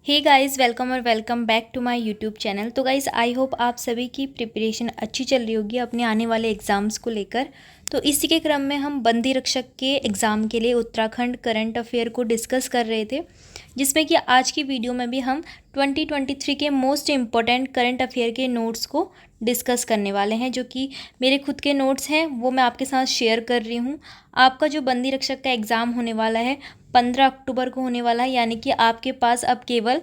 हे guys, welcome और welcome back to my YouTube channel. तो guys, I hope आप सभी की प्रिपरेशन अच्छी चल रही होगी अपने आने वाले एग्ज़ाम्स को लेकर। तो इसी के क्रम में हम बंदी रक्षक के एग्ज़ाम के लिए उत्तराखंड करंट अफेयर को डिस्कस कर रहे थे, जिसमें कि आज की वीडियो में भी हम 2023 के मोस्ट इम्पॉर्टेंट करंट अफेयर के नोट्स को डिस्कस करने वाले हैं, जो कि मेरे खुद के नोट्स हैं, वो मैं आपके साथ शेयर कर रही हूँ। आपका जो बंदी रक्षक का एग्ज़ाम होने वाला है 15 अक्टूबर को होने वाला है, यानी कि आपके पास अब केवल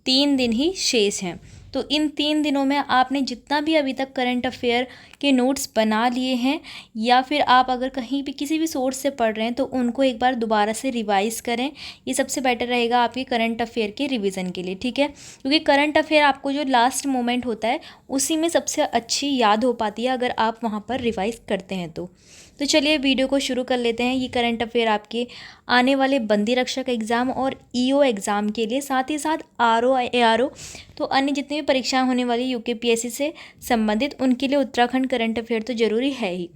3 दिन ही शेष हैं। तो इन 3 दिनों में आपने जितना भी अभी तक करंट अफेयर के नोट्स बना लिए हैं, या फिर आप अगर कहीं भी किसी भी सोर्स से पढ़ रहे हैं, तो उनको एक बार दोबारा से रिवाइज़ करें। ये सबसे बेटर रहेगा आपके करंट अफेयर के रिवीजन के लिए, ठीक है। क्योंकि करंट अफेयर आपको जो लास्ट मोमेंट होता है उसी में सबसे अच्छी याद हो पाती है, अगर आप वहाँ पर रिवाइज़ करते हैं तो चलिए वीडियो को शुरू कर लेते हैं। ये करंट अफेयर आपके आने वाले बंदी रक्षक एग्ज़ाम और ईओ एग्ज़ाम के लिए, साथ ही साथ आरओ एआरओ, तो अन्य जितनी भी परीक्षाएं होने वाली यूकेपीएससी से संबंधित, उनके लिए उत्तराखंड करंट अफेयर तो ज़रूरी है ही।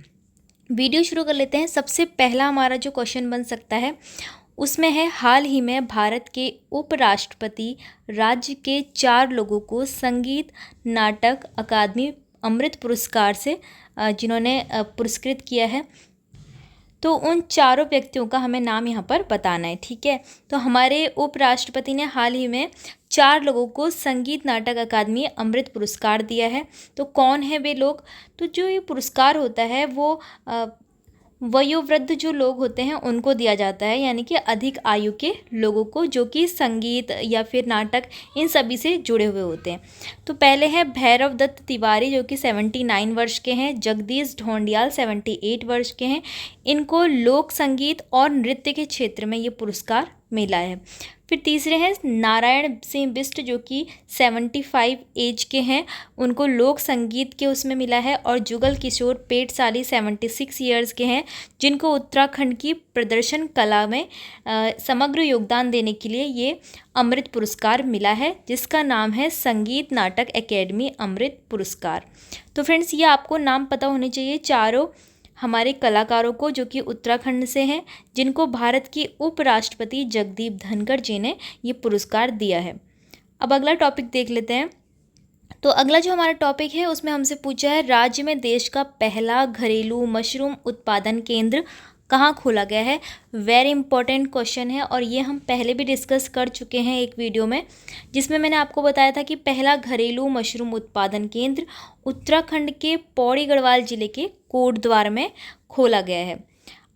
वीडियो शुरू कर लेते हैं। सबसे पहला हमारा जो क्वेश्चन बन सकता है उसमें है, हाल ही में भारत के उपराष्ट्रपति राज्य के 4 लोगों को संगीत नाटक अकादमी अमृत पुरस्कार से जिन्होंने पुरस्कृत किया है, तो उन चारों व्यक्तियों का हमें नाम यहाँ पर बताना है, ठीक है। तो हमारे उपराष्ट्रपति ने हाल ही में 4 लोगों को संगीत नाटक अकादमी अमृत पुरस्कार दिया है। तो कौन है वे लोग? तो जो ये पुरस्कार होता है वो वयोवृद्ध जो लोग होते हैं उनको दिया जाता है, यानी कि अधिक आयु के लोगों को, जो कि संगीत या फिर नाटक इन सभी से जुड़े हुए होते हैं। तो पहले है भैरव दत्त तिवारी, जो कि 79 वर्ष के हैं। जगदीश ढोंडियाल 78 वर्ष के हैं। इनको लोक संगीत और नृत्य के क्षेत्र में ये पुरस्कार मिला है। फिर तीसरे हैं नारायण सिंह बिष्ट, जो कि 75 एज के हैं। उनको लोक संगीत के उसमें मिला है। और जुगल किशोर पेटसाली 76 ईयर्स के हैं, जिनको उत्तराखंड की प्रदर्शन कला में समग्र योगदान देने के लिए ये अमृत पुरस्कार मिला है, जिसका नाम है संगीत नाटक एकेडमी अमृत पुरस्कार। तो फ्रेंड्स, ये आपको नाम पता होने चाहिए चारों हमारे कलाकारों को, जो कि उत्तराखंड से हैं, जिनको भारत के उपराष्ट्रपति जगदीप धनखड़ जी ने ये पुरस्कार दिया है। अब अगला टॉपिक देख लेते हैं। तो अगला जो हमारा टॉपिक है उसमें हमसे पूछा है, राज्य में देश का पहला घरेलू मशरूम उत्पादन केंद्र कहाँ खोला गया है। वेरी इंपॉर्टेंट क्वेश्चन है, और ये हम पहले भी डिस्कस कर चुके हैं एक वीडियो में, जिसमें मैंने आपको बताया था कि पहला घरेलू मशरूम उत्पादन केंद्र उत्तराखंड के पौड़ी गढ़वाल जिले के कोटद्वार में खोला गया है।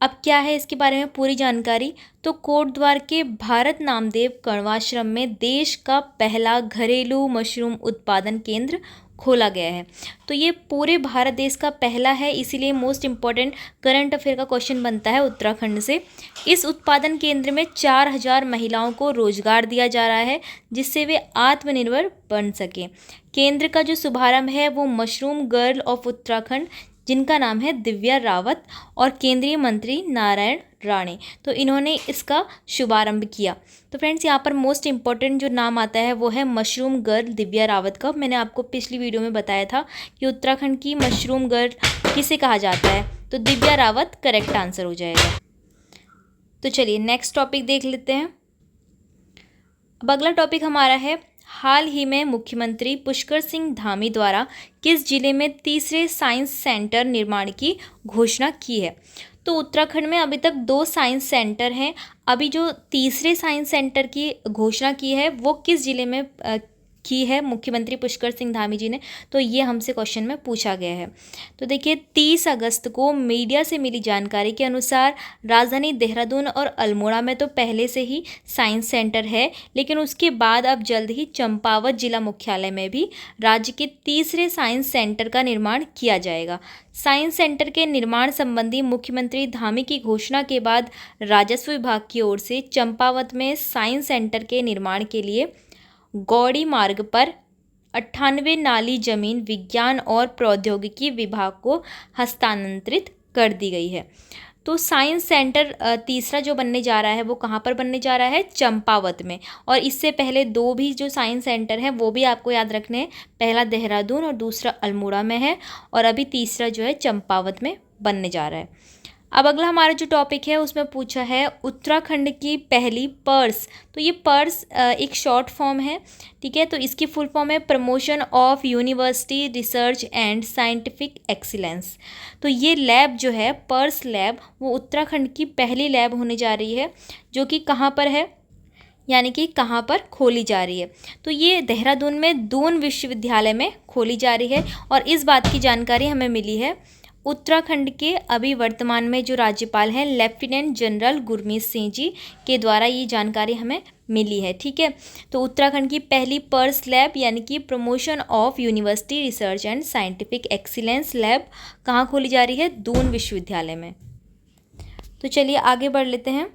अब क्या है इसके बारे में पूरी जानकारी। तो कोटद्वार के भारत नामदेव कण्वाश्रम में देश का पहला घरेलू मशरूम उत्पादन केंद्र खोला गया है। तो ये पूरे भारत देश का पहला है, इसीलिए मोस्ट इम्पॉर्टेंट करंट अफेयर का क्वेश्चन बनता है उत्तराखंड से। इस उत्पादन केंद्र में 4000 महिलाओं को रोजगार दिया जा रहा है, जिससे वे आत्मनिर्भर बन सकें। केंद्र का जो शुभारंभ है वो मशरूम गर्ल ऑफ उत्तराखंड, जिनका नाम है दिव्या रावत, और केंद्रीय मंत्री नारायण राणे, तो इन्होंने इसका शुभारंभ किया। तो फ्रेंड्स, यहाँ पर मोस्ट इम्पॉर्टेंट जो नाम आता है वो है मशरूम गर्ल दिव्या रावत का। मैंने आपको पिछली वीडियो में बताया था कि उत्तराखंड की मशरूम गर्ल किसे कहा जाता है, तो दिव्या रावत करेक्ट आंसर हो जाएगा। तो चलिए नेक्स्ट टॉपिक देख लेते हैं। अब अगला टॉपिक हमारा है, हाल ही में मुख्यमंत्री पुष्कर सिंह धामी द्वारा किस जिले में तीसरे साइंस सेंटर निर्माण की घोषणा की है। तो उत्तराखंड में अभी तक 2 साइंस सेंटर हैं। अभी जो तीसरे साइंस सेंटर की घोषणा की है वो किस जिले में की है मुख्यमंत्री पुष्कर सिंह धामी जी ने, तो ये हमसे क्वेश्चन में पूछा गया है। तो देखिए, 30 अगस्त को मीडिया से मिली जानकारी के अनुसार राजधानी देहरादून और अल्मोड़ा में तो पहले से ही साइंस सेंटर है, लेकिन उसके बाद अब जल्द ही चंपावत जिला मुख्यालय में भी राज्य के तीसरे साइंस सेंटर का निर्माण किया जाएगा। साइंस सेंटर के निर्माण संबंधी मुख्यमंत्री धामी की घोषणा के बाद राजस्व विभाग की ओर से चंपावत में साइंस सेंटर के निर्माण के लिए गौड़ी मार्ग पर 98 नाली जमीन विज्ञान और प्रौद्योगिकी विभाग को हस्तांतरित कर दी गई है। तो साइंस सेंटर तीसरा जो बनने जा रहा है वो कहाँ पर बनने जा रहा है, चंपावत में। और इससे पहले 2 भी जो साइंस सेंटर हैं वो भी आपको याद रखने हैं, पहला देहरादून और दूसरा अल्मोड़ा में है, और अभी तीसरा जो है चंपावत में बनने जा रहा है। अब अगला हमारा जो टॉपिक है उसमें पूछा है उत्तराखंड की पहली पर्स। तो ये पर्स एक शॉर्ट फॉर्म है, ठीक है। तो इसकी फुल फॉर्म है promotion of university research and scientific excellence. तो ये लैब जो है पर्स लैब, वो उत्तराखंड की पहली लैब होने जा रही है, जो कि कहाँ पर है, यानी कि कहाँ पर खोली जा रही है। तो ये देहरादून में दून विश्वविद्यालय में खोली जा रही है। और इस बात की जानकारी हमें मिली है उत्तराखंड के अभी वर्तमान में जो राज्यपाल हैं लेफ्टिनेंट जनरल गुरमीत सिंह जी के द्वारा ये जानकारी हमें मिली है, ठीक है। तो उत्तराखंड की पहली पर्स लैब यानी कि promotion of university research and scientific excellence lab कहाँ खोली जा रही है, दून विश्वविद्यालय में। तो चलिए आगे बढ़ लेते हैं।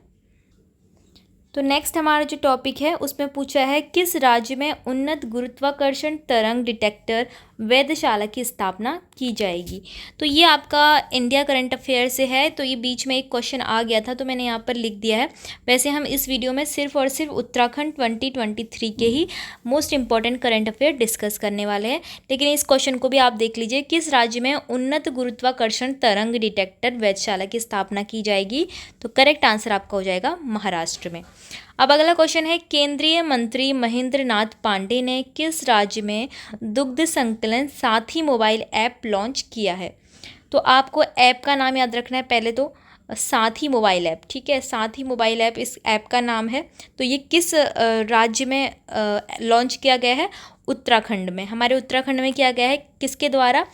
तो नेक्स्ट हमारा जो टॉपिक है उसमें पूछा है किस राज्य में उन्नत गुरुत्वाकर्षण तरंग डिटेक्टर वेधशाला की स्थापना की जाएगी। तो ये आपका इंडिया करंट अफेयर से है, तो ये बीच में एक क्वेश्चन आ गया था तो मैंने यहाँ पर लिख दिया है। वैसे हम इस वीडियो में सिर्फ और सिर्फ उत्तराखंड 2023 के ही most important current affair discuss करने वाले हैं, लेकिन इस क्वेश्चन को भी आप देख लीजिए। किस राज्य में उन्नत गुरुत्वाकर्षण तरंग डिटेक्टर वेधशाला की स्थापना की जाएगी, तो करेक्ट आंसर आपका हो जाएगा महाराष्ट्र में। अब अगला क्वेश्चन है केंद्रीय मंत्री महेंद्र नाथ पांडे ने किस राज्य में दुग्ध संकलन साथी मोबाइल ऐप लॉन्च किया है। तो आपको ऐप का नाम याद रखना है पहले तो, साथी मोबाइल ऐप, ठीक है। साथी मोबाइल ऐप इस ऐप का नाम है। तो ये किस राज्य में लॉन्च किया गया है, उत्तराखंड में। हमारे उत्तराखंड में किया गया है, किसके द्वारा,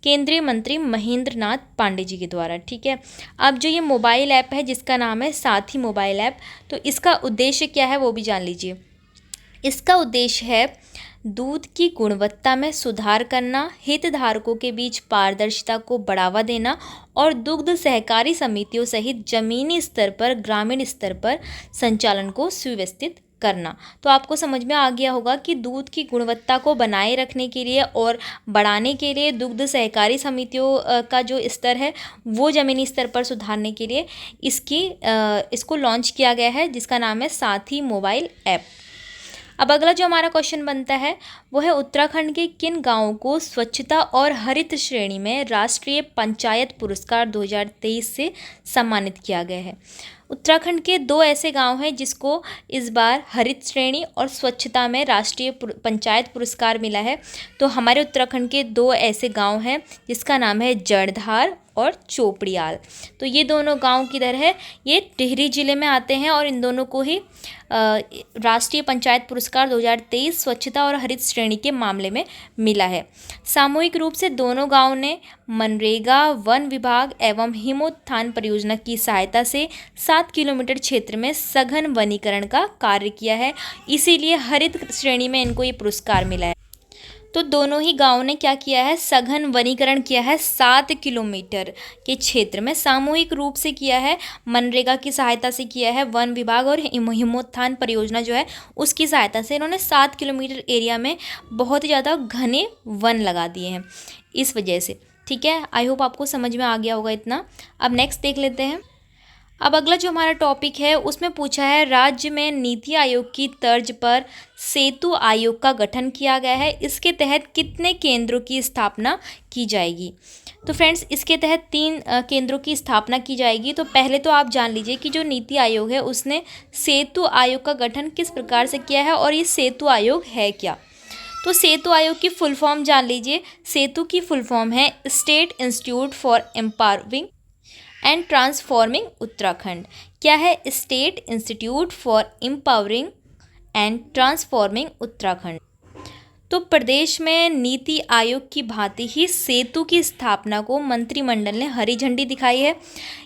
केंद्रीय मंत्री महेंद्र नाथ पांडे जी के द्वारा, ठीक है। अब जो ये मोबाइल ऐप है जिसका नाम है साथी मोबाइल ऐप, तो इसका उद्देश्य क्या है वो भी जान लीजिए। इसका उद्देश्य है दूध की गुणवत्ता में सुधार करना, हितधारकों के बीच पारदर्शिता को बढ़ावा देना और दुग्ध सहकारी समितियों सहित जमीनी स्तर पर ग्रामीण स्तर पर संचालन को सुव्यवस्थित करना। तो आपको समझ में आ गया होगा कि दूध की गुणवत्ता को बनाए रखने के लिए और बढ़ाने के लिए दुग्ध सहकारी समितियों का जो स्तर है वो ज़मीनी स्तर पर सुधारने के लिए इसको लॉन्च किया गया है, जिसका नाम है साथी मोबाइल ऐप। अब अगला जो हमारा क्वेश्चन बनता है वो है उत्तराखंड के किन गांवों को स्वच्छता और हरित श्रेणी में राष्ट्रीय पंचायत पुरस्कार 2023 से सम्मानित किया गया है। उत्तराखंड के 2 ऐसे गांव हैं जिसको इस बार हरित श्रेणी और स्वच्छता में राष्ट्रीय पंचायत पुरस्कार मिला है। तो हमारे उत्तराखंड के 2 ऐसे गांव हैं जिसका नाम है जड़धार और चोपड़ियाल। तो ये दोनों गांव किधर है, ये टिहरी जिले में आते हैं और इन दोनों को ही राष्ट्रीय पंचायत पुरस्कार 2023 स्वच्छता और हरित श्रेणी के मामले में मिला है। सामूहिक रूप से दोनों गांव ने मनरेगा, वन विभाग एवं हिमोत्थान परियोजना की सहायता से 7 किलोमीटर क्षेत्र में सघन वनीकरण का कार्य किया है, इसीलिए हरित श्रेणी में इनको ये पुरस्कार मिला है। तो दोनों ही गांवों ने क्या किया है, सघन वनीकरण किया है 7 किलोमीटर के क्षेत्र में, सामूहिक रूप से किया है, मनरेगा की सहायता से किया है, वन विभाग और हिमोत्थान परियोजना जो है उसकी सहायता से इन्होंने 7 किलोमीटर एरिया में बहुत ही ज़्यादा घने वन लगा दिए हैं इस वजह से, ठीक है। आई होप आपको समझ में आ गया होगा इतना। अब नेक्स्ट देख लेते हैं। अब अगला जो हमारा टॉपिक है उसमें पूछा है राज्य में नीति आयोग की तर्ज पर सेतु आयोग का गठन किया गया है, इसके तहत कितने केंद्रों की स्थापना की जाएगी। तो फ्रेंड्स इसके तहत 3 केंद्रों की स्थापना की जाएगी। तो पहले तो आप जान लीजिए कि जो नीति आयोग है उसने सेतु आयोग का गठन किस प्रकार से किया है और ये सेतु आयोग है क्या। तो सेतु आयोग की फुल फॉर्म जान लीजिए। सेतु की फुल फॉर्म है state institute for empowering and transforming Uttarakhand. क्या है, state institute for empowering and transforming Uttarakhand. तो प्रदेश में नीति आयोग की भांति ही सेतु की स्थापना को मंत्रिमंडल ने हरी झंडी दिखाई है,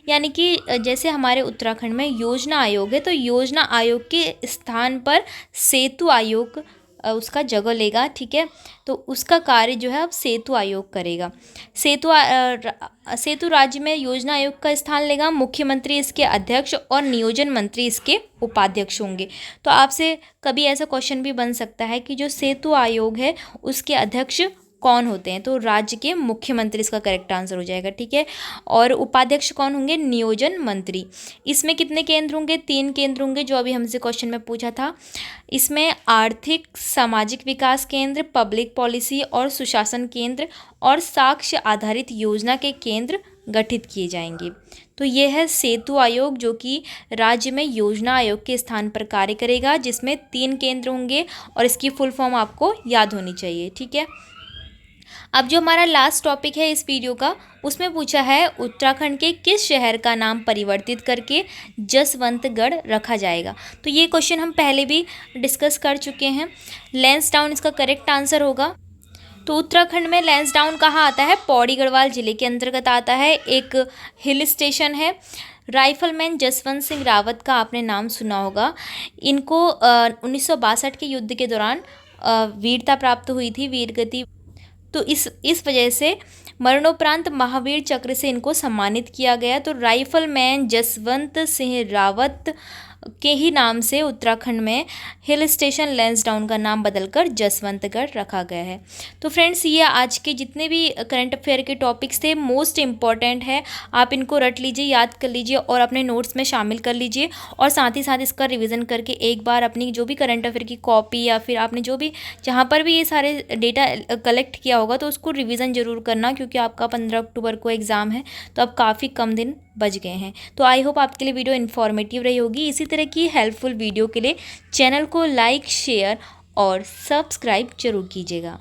यानी कि जैसे हमारे उत्तराखंड में योजना आयोग है तो योजना आयोग के स्थान पर सेतु आयोग उसका जगह लेगा, ठीक है। तो उसका कार्य जो है अब सेतु आयोग करेगा। सेतु राज्य में योजना आयोग का स्थान लेगा, मुख्यमंत्री इसके अध्यक्ष और नियोजन मंत्री इसके उपाध्यक्ष होंगे। तो आपसे कभी ऐसा क्वेश्चन भी बन सकता है कि जो सेतु आयोग है उसके अध्यक्ष कौन होते हैं, तो राज्य के मुख्यमंत्री इसका करेक्ट आंसर हो जाएगा, ठीक है। और उपाध्यक्ष कौन होंगे, नियोजन मंत्री। इसमें कितने केंद्र होंगे, 3 केंद्र होंगे जो अभी हमसे क्वेश्चन में पूछा था। इसमें आर्थिक सामाजिक विकास केंद्र, पब्लिक पॉलिसी और सुशासन केंद्र और साक्ष्य आधारित योजना के केंद्र गठित किए जाएंगे। तो ये है सेतु आयोग, जो कि राज्य में योजना आयोग के स्थान पर कार्य करेगा, जिसमें 3 केंद्र होंगे और इसकी फुल फॉर्म आपको याद होनी चाहिए। ठीक है, अब जो हमारा लास्ट टॉपिक है इस वीडियो का, उसमें पूछा है उत्तराखंड के किस शहर का नाम परिवर्तित करके जसवंतगढ़ रखा जाएगा। तो ये क्वेश्चन हम पहले भी डिस्कस कर चुके हैं। लैंसडाउन इसका करेक्ट आंसर होगा। तो उत्तराखंड में लैंसडाउन कहाँ आता है? पौड़ी गढ़वाल जिले के अंतर्गत आता है, एक हिल स्टेशन है। राइफलमैन जसवंत सिंह रावत का आपने नाम सुना होगा। इनको 1962 के युद्ध के दौरान वीरता प्राप्त हुई थी, वीरगति। तो इस वजह से मरणोपरांत महावीर चक्र से इनको सम्मानित किया गया। तो राइफलमैन जसवंत सिंह रावत के ही नाम से उत्तराखंड में हिल स्टेशन लैंसडाउन का नाम बदलकर जसवंतगढ़ रखा गया है। तो फ्रेंड्स, ये आज के जितने भी करंट अफेयर के टॉपिक्स थे मोस्ट इम्पॉर्टेंट है, आप इनको रट लीजिए, याद कर लीजिए और अपने नोट्स में शामिल कर लीजिए। और साथ ही साथ इसका रिवीजन करके एक बार अपनी जो भी करंट अफेयर की कॉपी या फिर आपने जो भी जहाँ पर भी ये सारे डेटा कलेक्ट किया होगा तो उसको रिवीजन ज़रूर करना, क्योंकि आपका 15 अक्टूबर को एग्ज़ाम है, तो अब काफ़ी कम दिन बच गए हैं। तो आई होप आपके लिए वीडियो इन्फॉर्मेटिव रही होगी। इसी तरह की हेल्पफुल वीडियो के लिए चैनल को लाइक, शेयर और सब्सक्राइब जरूर कीजिएगा।